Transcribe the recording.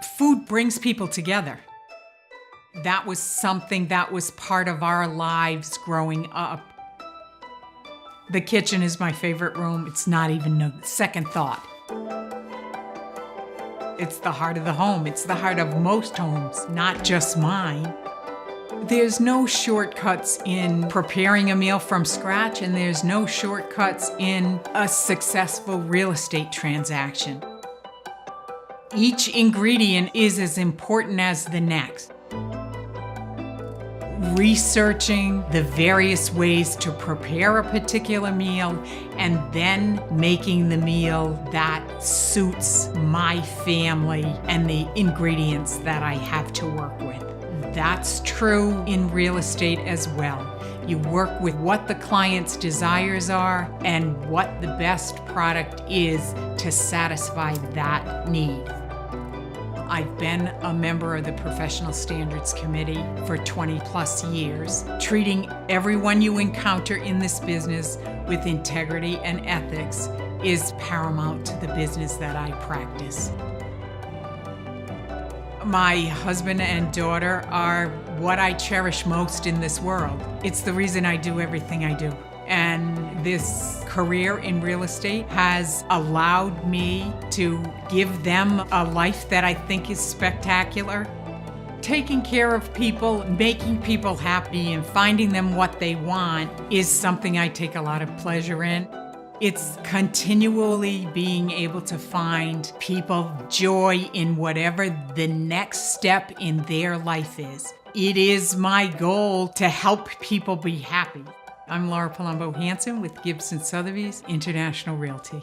Food brings people together. That was something that was part of our lives growing up. The kitchen is my favorite room. It's not even a second thought. It's the heart of the home. It's the heart of most homes, not just mine. There's no shortcuts in preparing a meal from scratch, and there's no shortcuts in a successful real estate transaction. Each ingredient is as important as the next. Researching the various ways to prepare a particular meal and then making the meal that suits my family and the ingredients that I have to work with. That's true in real estate as well. You work with what the client's desires are and what the best product is to satisfy that need. I've been a member of the Professional Standards Committee for 20+ years. Treating everyone you encounter in this business with integrity and ethics is paramount to the business that I practice. My husband and daughter are what I cherish most in this world. It's the reason I do everything I do. And this career in real estate has allowed me to give them a life that I think is spectacular. Taking care of people, making people happy, and finding them what they want is something I take a lot of pleasure in. It's continually being able to find people joy in whatever the next step in their life is. It is my goal to help people be happy. I'm Palumbo-Hanson with Sotheby's International Realty.